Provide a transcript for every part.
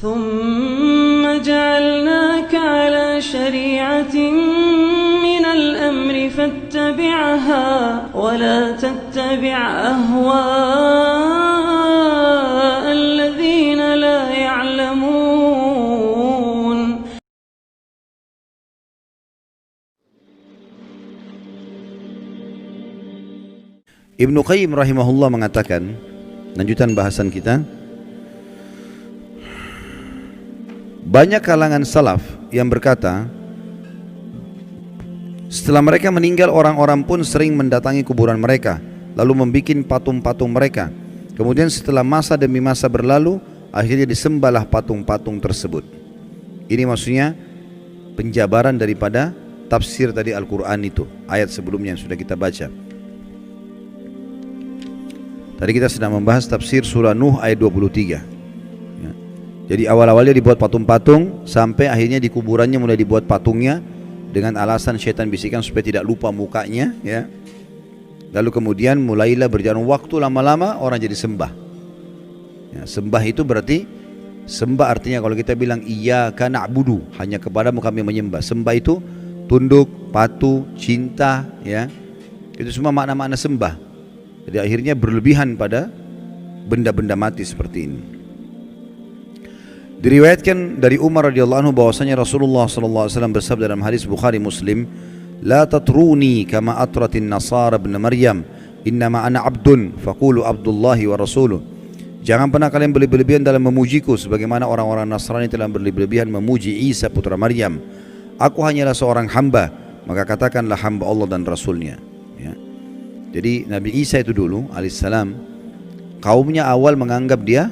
ثم جعلناك على شريعة من الأمر فاتبعها ولا تتبع أهواء الذين لا يعلمون. Ibnu Qayyim rahimahullah mengatakan, lanjutan bahasan kita, banyak kalangan salaf yang berkata, setelah mereka meninggal orang-orang pun sering mendatangi kuburan mereka, lalu membuat patung-patung mereka. Kemudian setelah masa demi masa berlalu, akhirnya disembahlah patung-patung tersebut. Ini maksudnya penjabaran daripada tafsir tadi Al-Quran itu, ayat sebelumnya yang sudah kita baca. Tadi kita sedang membahas tafsir surah Nuh ayat 23 ya. Jadi awal-awalnya dibuat patung-patung, sampai akhirnya di kuburannya mulai dibuat patungnya dengan alasan syaitan bisikan supaya tidak lupa mukanya ya. Lalu kemudian mulailah berjalan waktu, lama-lama orang jadi sembah ya. Sembah itu berarti, sembah artinya kalau kita bilang iyyaka na'budu, hanya kepadamu kami menyembah. Sembah itu tunduk, patuh, cinta ya. Itu semua makna-makna sembah. Jadi akhirnya berlebihan pada benda-benda mati seperti ini. Diriwayatkan dari Umar radhiyallahu anhu bahwasanya Rasulullah sallallahu alaihi wasallam bersabda dalam hadis Bukhari Muslim, "La tatruni kama atratin nasara ibn Maryam, innama ana abdun faqulu abdullahi wa rasuluh." Jangan pernah kalian berlebihan dalam memujiku sebagaimana orang-orang Nasrani telah berlebihan memuji Isa putra Maryam. Aku hanyalah seorang hamba, maka katakanlah hamba Allah dan Rasulnya ya. Jadi Nabi Isa itu dulu alaihissalam, kaumnya awal menganggap dia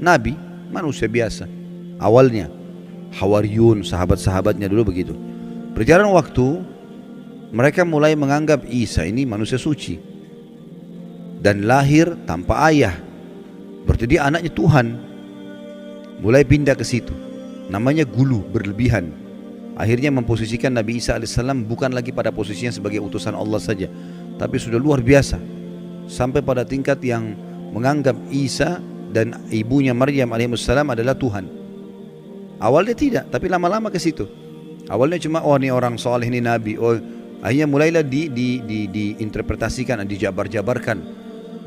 nabi, manusia biasa. Awalnya Hawariyun, sahabat-sahabatnya dulu begitu. Berjalan waktu, mereka mulai menganggap Isa ini manusia suci dan lahir tanpa ayah, berarti dia anaknya Tuhan. Mulai pindah ke situ, namanya gulu, berlebihan. Akhirnya memposisikan Nabi Isa alaihissalam bukan lagi pada posisinya sebagai utusan Allah saja, tapi sudah luar biasa, sampai pada tingkat yang menganggap Isa dan ibunya Maryam alaihissalam adalah Tuhan. Awalnya tidak, tapi lama-lama ke situ. Awalnya cuma oh ini orang soleh, ini nabi. Oh, akhirnya mulailah diinterpretasikan, dijabar-jabarkan.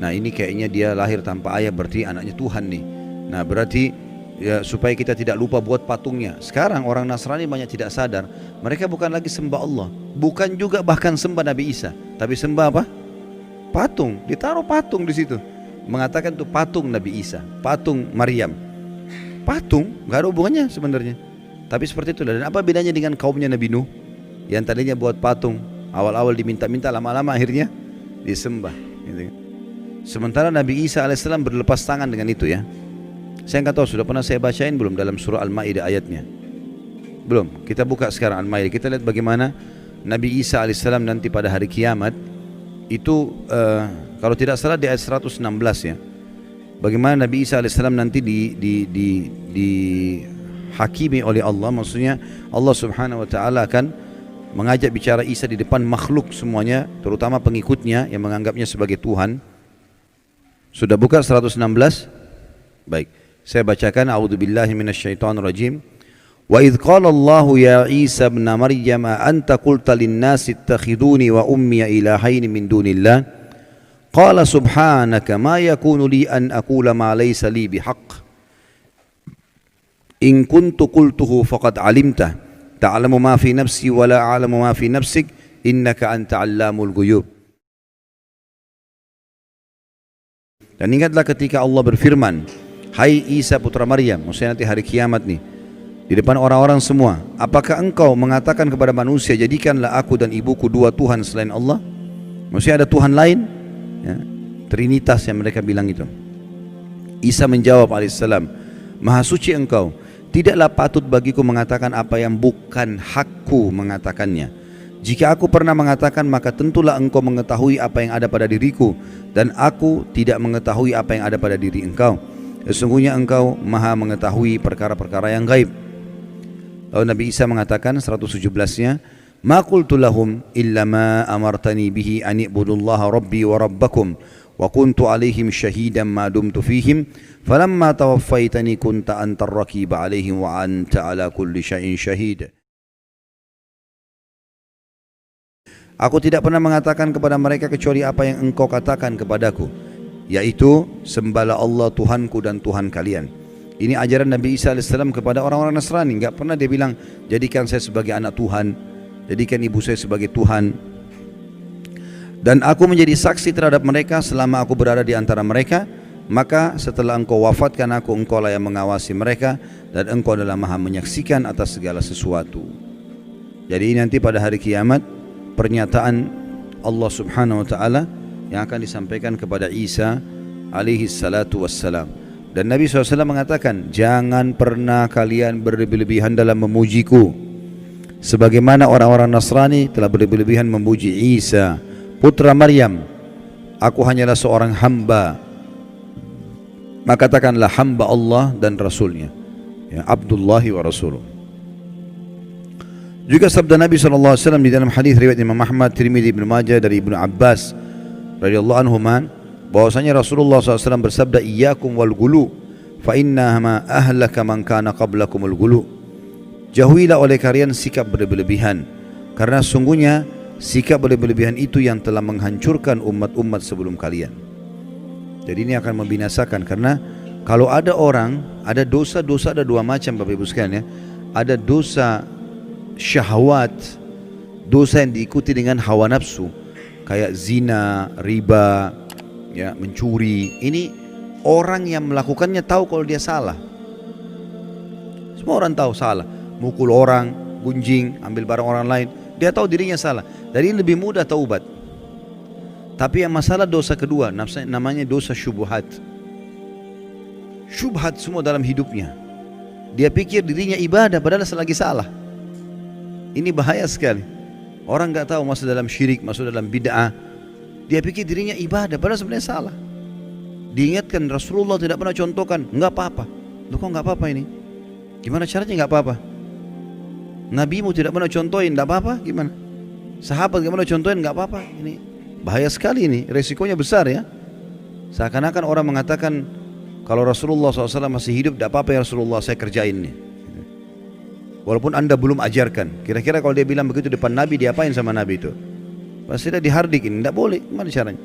Nah ini kayaknya dia lahir tanpa ayah, berarti anaknya Tuhan nih. Nah berarti ya, supaya kita tidak lupa buat patungnya. Sekarang orang Nasrani banyak tidak sadar, mereka bukan lagi sembah Allah, bukan juga bahkan sembah Nabi Isa, tapi sembah apa? Patung. Ditaruh patung di situ, mengatakan itu patung Nabi Isa, patung Maryam. Patung nggak ada hubungannya sebenarnya, tapi seperti itu. Dan apa bedanya dengan kaumnya Nabi Nuh yang tadinya buat patung, awal-awal diminta-minta, lama-lama akhirnya disembah gitu. Sementara Nabi Isa alaihissalam berlepas tangan dengan itu ya. Saya nggak tahu sudah pernah saya bacain belum dalam surah Al-Maidah ayatnya. Belum. Kita buka sekarang Al-Maidah. Kita lihat bagaimana Nabi Isa alaihissalam nanti pada hari kiamat itu kalau tidak salah di ayat 116 ya. Bagaimana Nabi Isa alaihissalam nanti dihakimi oleh Allah. Maksudnya Allah subhanahu wa ta'ala akan mengajak bicara Isa di depan makhluk semuanya, terutama pengikutnya yang menganggapnya sebagai Tuhan. Sudah buka 116? Baik. Saya bacakan, a'udzubillahi minasyaitonirrajim. Wa idz qala Allahu ya Isa ibn Maryam anta qulta lin-nasi ittakhiduni wa ummi ilahaini min dunillah qala subhanaka ma yakunu li an aqula ma laysa li bihaqq in kuntu qultuhu faqad alimta ta'lamu ma fi nafsi wa la a'lamu ma fi nafsik innaka anta 'allamul ghuyub. Dan ingatlah ketika Allah berfirman, hai Isa putra Maryam, maksudnya nanti hari kiamat nih, di depan orang-orang semua, apakah engkau mengatakan kepada manusia, jadikanlah aku dan ibuku dua Tuhan selain Allah? Maksudnya ada Tuhan lain ya, Trinitas yang mereka bilang itu. Isa menjawab alaihissalam, maha suci engkau, tidaklah patut bagiku mengatakan apa yang bukan hakku mengatakannya. Jika aku pernah mengatakan, maka tentulah engkau mengetahui apa yang ada pada diriku, dan aku tidak mengetahui apa yang ada pada diri engkau. Sesungguhnya engkau maha mengetahui perkara-perkara yang gaib. Lalu Nabi Isa mengatakan 117-nya, ma qultu lahum illa ma amartani bihi an i'budullaha rabbi wa rabbakum وكنت عليهم شهيدا ما دمت فيهم فلما توفيتني كنت أنت الرقيب عليهم وأنت على كل شيء شهيد. Aku tidak pernah mengatakan kepada mereka kecuali apa yang engkau katakan kepadaku, yaitu sembahlah Allah Tuhanku dan Tuhan kalian. Ini ajaran Nabi Isa AS kepada orang-orang Nasrani. Enggak pernah dia bilang jadikan saya sebagai anak Tuhan, jadikan ibu saya sebagai Tuhan. Dan aku menjadi saksi terhadap mereka selama aku berada di antara mereka. Maka setelah engkau wafatkan aku, engkau lah yang mengawasi mereka, dan engkau adalah maha menyaksikan atas segala sesuatu. Jadi nanti pada hari kiamat pernyataan Allah subhanahu wa ta'ala yang akan disampaikan kepada Isa alaihi salatu wassalam. Dan Nabi SAW mengatakan, jangan pernah kalian berlebihan dalam memujiku sebagaimana orang-orang Nasrani telah berlebihan memuji Isa putra Maryam. Aku hanyalah seorang hamba, maka katakanlah hamba Allah dan Rasulnya, ya, Abdullahi wa Rasuluh. Juga sabda Nabi SAW di dalam hadis riwayat Imam Ahmad, Tirmidzi, Ibnu Majah dari Ibnu Abbas radhiyallahu anhuman, bahwasanya Rasulullah SAW bersabda, iyyakum wal gulu fa innama ahlaka man kana qablakumul gulu. Jauhilah oleh kalian sikap berlebihan, karena sungguhnya sikap berlebihan itu yang telah menghancurkan umat-umat sebelum kalian. Jadi ini akan membinasakan, karena kalau ada orang, ada dosa-dosa, ada dua macam Bapak Ibu sekalian, ya. Ada dosa syahwat, dosa yang diikuti dengan hawa nafsu, kayak zina, riba, ya, mencuri. Ini orang yang melakukannya tahu kalau dia salah. Semua orang tahu salah. Mukul orang, gunjing, ambil barang orang lain, dia tahu dirinya salah. Jadi lebih mudah taubat. Tapi yang masalah dosa kedua, namanya dosa syubhat. Syubhat semua dalam hidupnya. Dia pikir dirinya ibadah padahal selagi salah. Ini bahaya sekali. Orang nggak tahu masuk dalam syirik, masuk dalam bid'ah. Dia pikir dirinya ibadah padahal sebenarnya salah. Diingatkan Rasulullah tidak pernah contohkan, nggak apa-apa. Loh kok nggak apa-apa ini? Gimana caranya nggak apa-apa? Nabimu tidak pernah contohin, nggak apa-apa? Gimana? Sahabat nggak pernah contohin, nggak apa-apa? Ini bahaya sekali, ini resikonya besar, ya. Seakan-akan orang mengatakan kalau Rasulullah SAW masih hidup, tidak apa-apa ya Rasulullah, saya kerjain nih. Walaupun anda belum ajarkan. Kira-kira kalau dia bilang begitu depan Nabi, diapain sama Nabi itu? Pasti dia dihardik. Ini tidak boleh. Gimana caranya?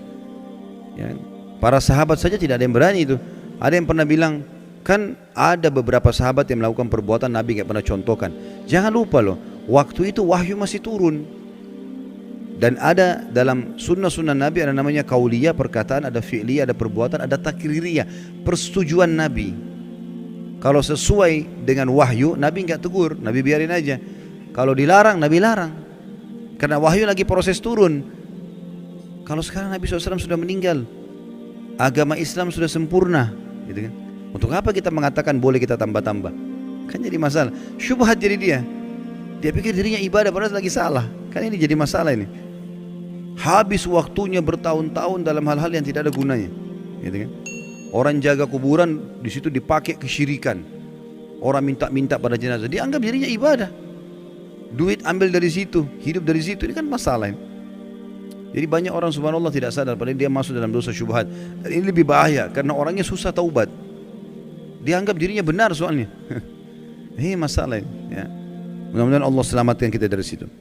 Ya. Para sahabat saja tidak ada yang berani itu. Ada yang pernah bilang, kan ada beberapa sahabat yang melakukan perbuatan Nabi nggak pernah contohkan. Jangan lupa loh, waktu itu wahyu masih turun. Dan ada dalam sunnah-sunnah Nabi ada namanya kauliyah, perkataan, ada fi'liyah, ada perbuatan, ada takririyah, persetujuan Nabi. Kalau sesuai dengan wahyu, Nabi enggak tegur, Nabi biarin aja. Kalau dilarang, Nabi larang. Karena wahyu lagi proses turun. Kalau sekarang Nabi SAW sudah meninggal, agama Islam sudah sempurna, gitu kan? Untuk apa kita mengatakan boleh kita tambah-tambah? Kan jadi masalah. Syubhat jadi dia. Dia pikir dirinya ibadah padahal lagi salah. Kan ini jadi masalah ini. Habis waktunya bertahun-tahun dalam hal-hal yang tidak ada gunanya, gitu kan? Orang jaga kuburan, di situ dipakai kesyirikan. Orang minta-minta pada jenazah, dianggap dirinya ibadah. Duit ambil dari situ, hidup dari situ, ini kan masalah ini. Jadi banyak orang subhanallah tidak sadar padahal dia masuk dalam dosa syubhat. Dan ini lebih bahaya karena orangnya susah taubat. Dianggap dirinya benar soalnya. Ini masalah ini, ya. Mudah-mudahan Allah selamatkan kita dari situ.